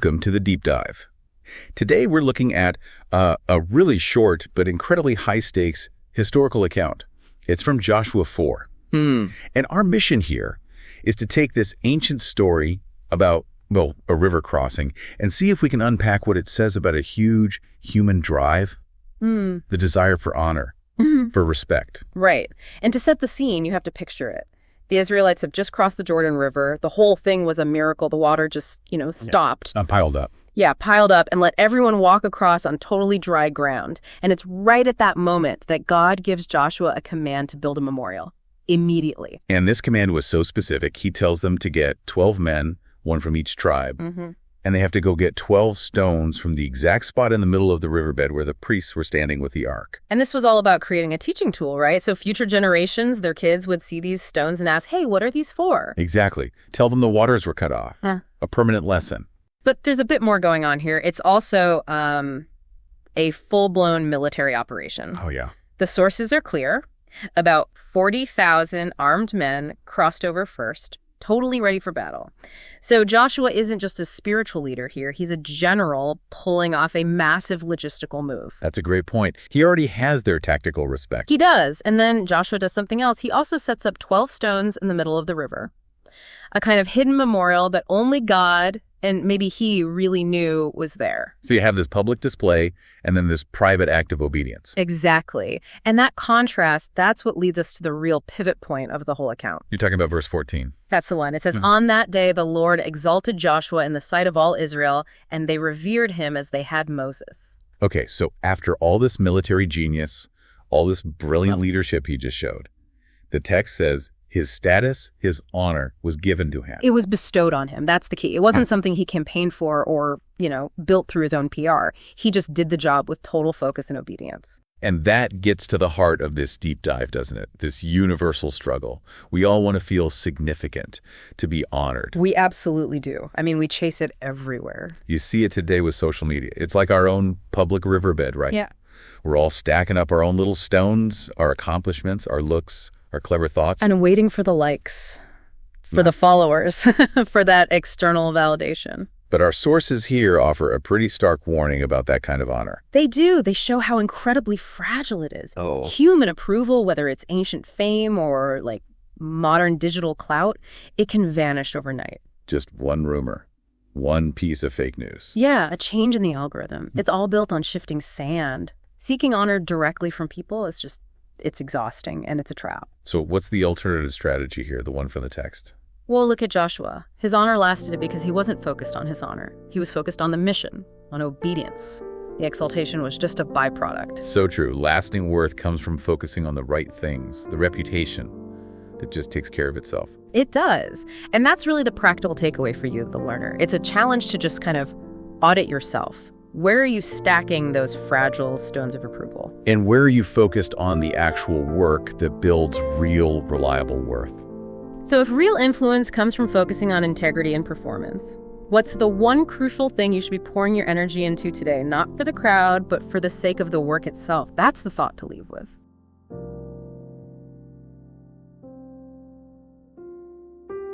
Welcome to the Deep Dive. Today we're looking at a really short but incredibly high-stakes historical account. It's from Joshua 4. And our mission here is to take this ancient story about, well, a river crossing and see if we can unpack what it says about a huge human drive, the desire for honor, for respect. Right. And to set the scene, you have to picture it. The Israelites have just crossed the Jordan River. The whole thing was a miracle. The water just, stopped. Piled up. Yeah, piled up and let everyone walk across on totally dry ground. And it's right at that moment that God gives Joshua a command to build a memorial. Immediately. And this command was so specific, he tells them to get 12 men, one from each tribe. And they have to go get 12 stones from the exact spot in the middle of the riverbed where the priests were standing with the ark. And this was all about creating a teaching tool, right? So future generations, their kids would see these stones and ask, hey, what are these for? Exactly. Tell them the waters were cut off. A permanent lesson. But there's a bit more going on here. It's also a full-blown military operation. Oh, yeah. The sources are clear. About 40,000 armed men crossed over first, totally ready for battle. So Joshua isn't just a spiritual leader here. He's a general pulling off a massive logistical move. That's a great point. He already has their tactical respect. He does. And then Joshua does something else. He also sets up 12 stones in the middle of the river, a kind of hidden memorial that only God and maybe he really knew was there. So you have this public display and then this private act of obedience. Exactly. And that contrast, that's what leads us to the real pivot point of the whole account. You're talking about verse 14. That's the one. It says, On that day the Lord exalted Joshua in the sight of all Israel, and they revered him as they had Moses. Okay, so after all this military genius, all this brilliant leadership he just showed, the text says his status, his honor was given to him. It was bestowed on him. That's the key. It wasn't something he campaigned for or, built through his own PR. He just did the job with total focus and obedience. And that gets to the heart of this deep dive, doesn't it? This universal struggle. We all want to feel significant, to be honored. We absolutely do. I mean, we chase it everywhere. You see it today with social media. It's like our own public riverbed, right? Yeah. We're all stacking up our own little stones, our accomplishments, our looks, our clever thoughts. And waiting for the likes, for the followers, for that external validation. But our sources here offer a pretty stark warning about that kind of honor. They do. They show how incredibly fragile it is. Oh. Human approval, whether it's ancient fame or modern digital clout, it can vanish overnight. Just one rumor, one piece of fake news. Yeah, a change in the algorithm. It's all built on shifting sand. Seeking honor directly from people is it's exhausting and it's a trap. So what's the alternative strategy here, the one from the text? Well, look at Joshua. His honor lasted because he wasn't focused on his honor. He was focused on the mission, on obedience. The exaltation was just a byproduct. So true. Lasting worth comes from focusing on the right things, the reputation that just takes care of itself. It does. And that's really the practical takeaway for you, the learner. It's a challenge to just kind of audit yourself. Where are you stacking those fragile stones of approval? And where are you focused on the actual work that builds real, reliable worth? So if real influence comes from focusing on integrity and performance, what's the one crucial thing you should be pouring your energy into today? Not for the crowd, but for the sake of the work itself. That's the thought to leave with.